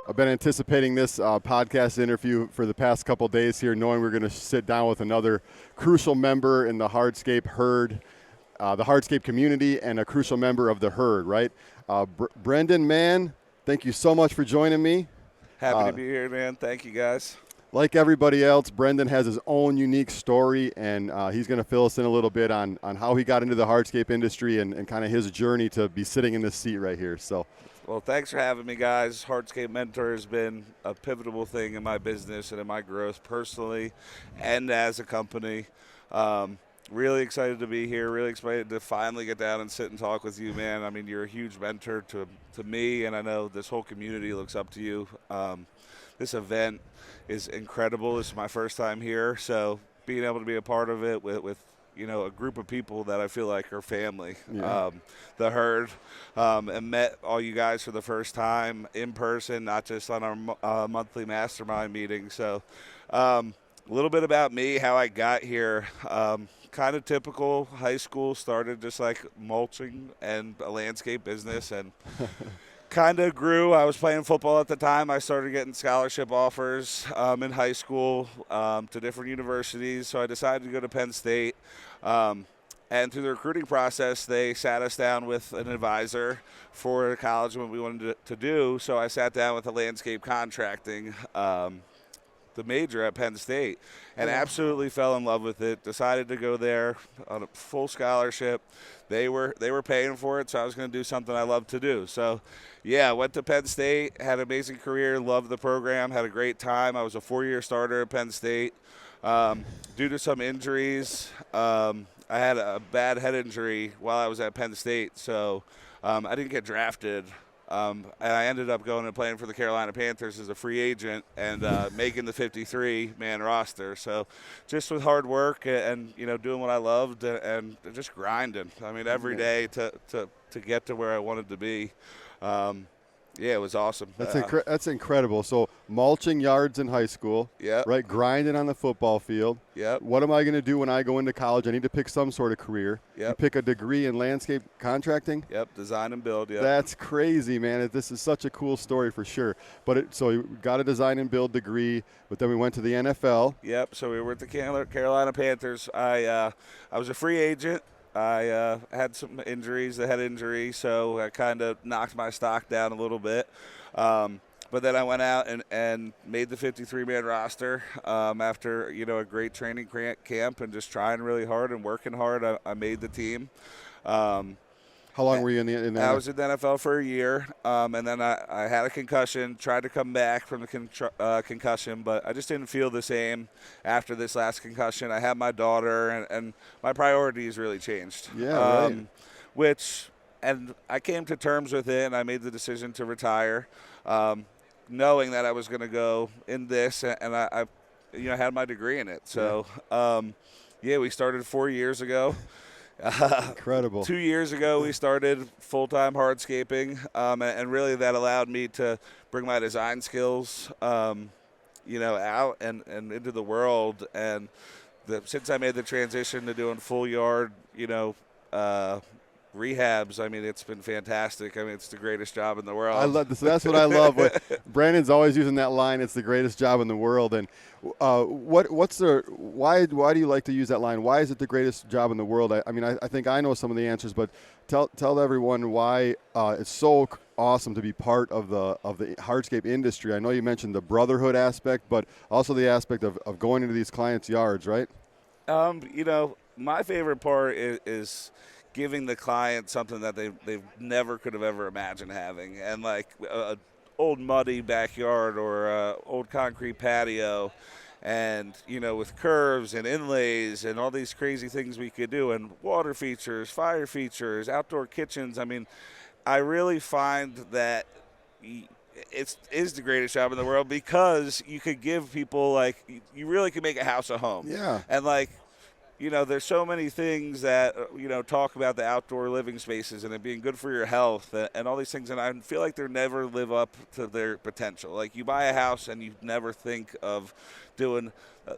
I've been anticipating this podcast interview for the past couple days here, knowing we're going to sit down with another crucial member in the Hardscape herd, the Hardscape community, and a crucial member of the herd, right? Brendan Mahon, thank you so much for joining me. Happy to be here, man. Thank you, guys. Like everybody else, Brendan has his own unique story, and he's going to fill us in a little bit on how he got into the hardscape industry and kind of his journey to be sitting in this seat right here. So, well, thanks for having me, guys. Hardscape Mentor has been a pivotal thing in my business and in my growth personally and as a company. Really excited to be here. Really excited to finally get down and sit and talk with you, man. I mean, you're a huge mentor to me, and I know this whole community looks up to you. This event is incredible. This is my first time here, so being able to be a part of it with you know, a group of people that I feel like are family, the herd, and met all you guys for the first time in person, not just on our monthly mastermind meeting. So a little bit about me, how I got here. Kind of typical high school, started just like mulching and a landscape business, and kind of grew. I was playing football at the time. I started getting scholarship offers in high school to different universities, so I decided to go to Penn State. And through the recruiting process, they sat us down with an advisor for the college and what we wanted to do. So I sat down with a landscape contracting the major at Penn State, and absolutely fell in love with it. Decided to go there on a full scholarship. They were paying for it, so I was going to do something I love to do. So, yeah, went to Penn State, had an amazing career, loved the program, had a great time. I was a 4-year starter at Penn State. Due to some injuries, I had a bad head injury while I was at Penn State, so I didn't get drafted. And I ended up going and playing for the Carolina Panthers as a free agent and making the 53-man roster. So just with hard work and you know, doing what I loved and just grinding. I mean, every day to get to where I wanted to be. Yeah, it was awesome. That's incredible. So mulching yards in high school, right? Grinding on the football field. What am I going to do when I go into college? I need to pick some sort of career. You pick a degree in landscape contracting. Design and build. That's crazy, man. This is such a cool story for sure. But so you got a design and build degree, but then we went to the NFL. So we were at the Carolina Panthers. I was a free agent. I had some injuries, the head injury, so I kind of knocked my stock down a little bit. But then I went out and made the 53-man roster after, you know, a great training camp and just trying really hard and working hard. I made the team. How long were you in the NFL? I was in the NFL for a year, and then I had a concussion, tried to come back from the concussion, but I just didn't feel the same after this last concussion. I had my daughter, and my priorities really changed. And I came to terms with it, and I made the decision to retire, knowing that I was going to go in this, and I you know, had my degree in it. So, we started 4 years ago. Incredible. 2 years ago, we started full-time hardscaping, and really that allowed me to bring my design skills, you know, out and into the world. And since I made the transition to doing full yard, you know, rehabs, I mean, it's been fantastic. I mean, it's the greatest job in the world. I love this. That's what I love. Brandon's always using that line. It's the greatest job in the world. And why do you like to use that line? Why is it the greatest job in the world? I mean, I think I know some of the answers, but tell everyone why it's so awesome to be part of the hardscape industry. I know you mentioned the brotherhood aspect, but also the aspect of going into these clients' yards, right? You know, my favorite part is giving the client something that they've never could have ever imagined having. And like a old muddy backyard or a old concrete patio, and you know, with curves and inlays and all these crazy things we could do, and water features, fire features, outdoor kitchens. I mean, I really find that it is the greatest job in the world because you could give people, like, you really could make a house a home. And like, you know, there's so many things that, you know, talk about the outdoor living spaces and it being good for your health and all these things. And I feel like they never live up to their potential. Like, you buy a house and you never think of doing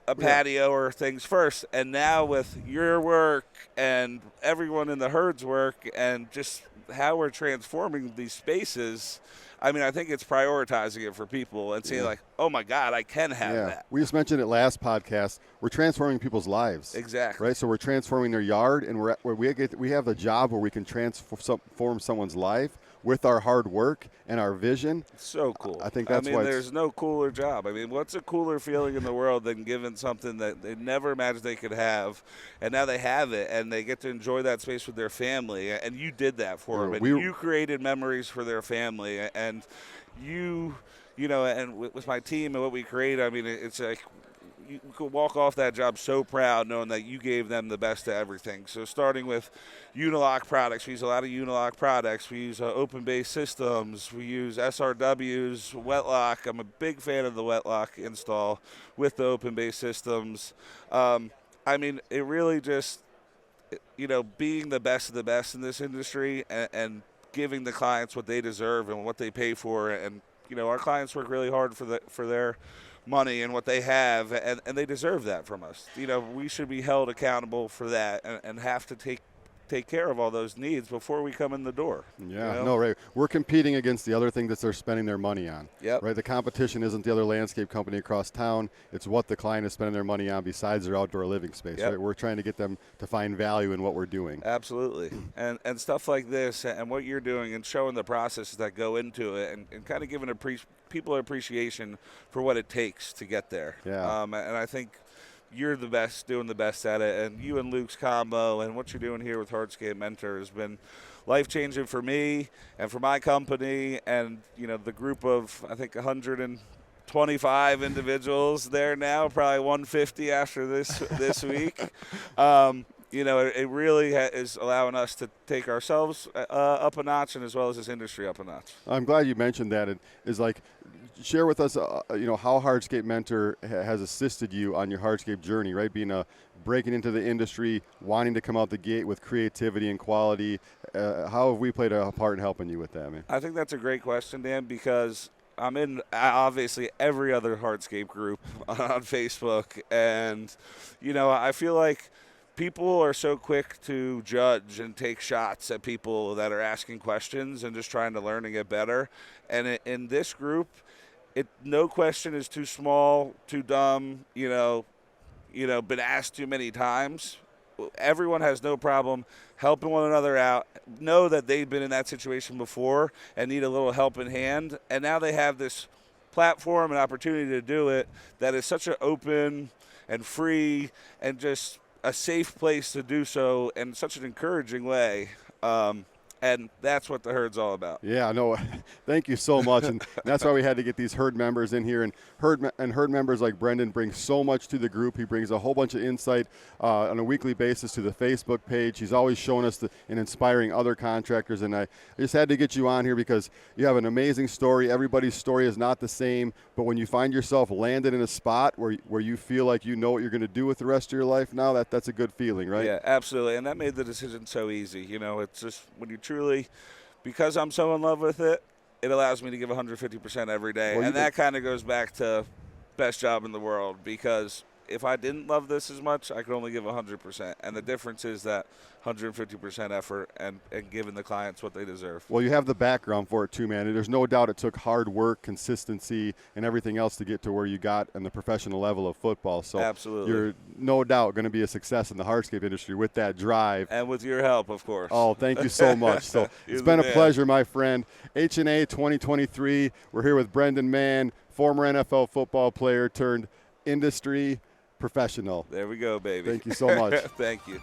a patio or things first. And now with your work and everyone in the herd's work and just how we're transforming these spaces, I mean, I think it's prioritizing it for people and seeing like, oh my God, I can have that. We just mentioned it last podcast. We're transforming people's lives. Exactly. Right. So we're transforming their yard, and we have a job where we can transform someone's life with our hard work and our vision. It's so cool. I think that's why there's no cooler job. I mean, what's a cooler feeling in the world than giving something that they never imagined they could have, and now they have it, and they get to enjoy that space with their family, and you did that for them, and you created memories for their family, and you know, and with my team and what we create, I mean, it's like, you could walk off that job so proud knowing that you gave them the best of everything. So starting with Unilock products, we use a lot of Unilock products. We use open base systems. We use SRWs, Wetlock. I'm a big fan of the Wetlock install with the open base systems. I mean, it really just, you know, being the best of the best in this industry and giving the clients what they deserve and what they pay for. And, you know, our clients work really hard for their money and what they have, and they deserve that from us. You know, we should be held accountable for that and have to take care of all those needs before we come in the door. Yeah, you know? no, right. We're competing against the other thing that they're spending their money on. Yep. Right. The competition isn't the other landscape company across town. It's what the client is spending their money on besides their outdoor living space. Yep. Right. We're trying to get them to find value in what we're doing. Absolutely. And stuff like this and what you're doing and showing the processes that go into it and kind of giving people appreciation for what it takes to get there. Yeah. And I think you're the best, doing the best at it, and you and Luke's combo and what you're doing here with Hardscape Mentor has been life-changing for me and for my company, and, you know, the group of, I think, 125 individuals there now, probably 150 after this week. You know, it really is allowing us to take ourselves up a notch, and as well as this industry up a notch. I'm glad you mentioned that. It is like, share with us, you know, how Hardscape Mentor has assisted you on your Hardscape journey, right? Breaking into the industry, wanting to come out the gate with creativity and quality. How have we played a part in helping you with that, man? I think that's a great question, Dan, because I'm in obviously every other Hardscape group on Facebook, and, you know, I feel like people are so quick to judge and take shots at people that are asking questions and just trying to learn and get better. And in this group, no question is too small, too dumb, you know, been asked too many times. Everyone has no problem helping one another out, know that they've been in that situation before and need a little helping hand. And now they have this platform and opportunity to do it that is such an open and free and just a safe place to do so in such an encouraging way. And that's what the herd's all about. Yeah, no, thank you so much. And that's why we had to get these herd members in here. And herd members like Brendan bring so much to the group. He brings a whole bunch of insight on a weekly basis to the Facebook page. He's always showing us and inspiring other contractors. And I just had to get you on here because you have an amazing story. Everybody's story is not the same. But when you find yourself landed in a spot where you feel like you know what you're going to do with the rest of your life now, that's a good feeling, right? Yeah, absolutely. And that made the decision so easy. You know, it's just when you truly, because I'm so in love with it, it allows me to give 150% every day. Well, and that kind of goes back to best job in the world, because if I didn't love this as much, I could only give 100%. And the difference is that 150% effort and giving the clients what they deserve. Well, you have the background for it too, man. There's no doubt it took hard work, consistency, and everything else to get to where you got in the professional level of football. So absolutely, you're no doubt going to be a success in the hardscape industry with that drive. And with your help, of course. Oh, thank you so much. So it's been a pleasure, my friend. H&A 2023. We're here with Brendan Mahon, former NFL football player turned industry professional. There we go, baby. Thank you so much. Thank you.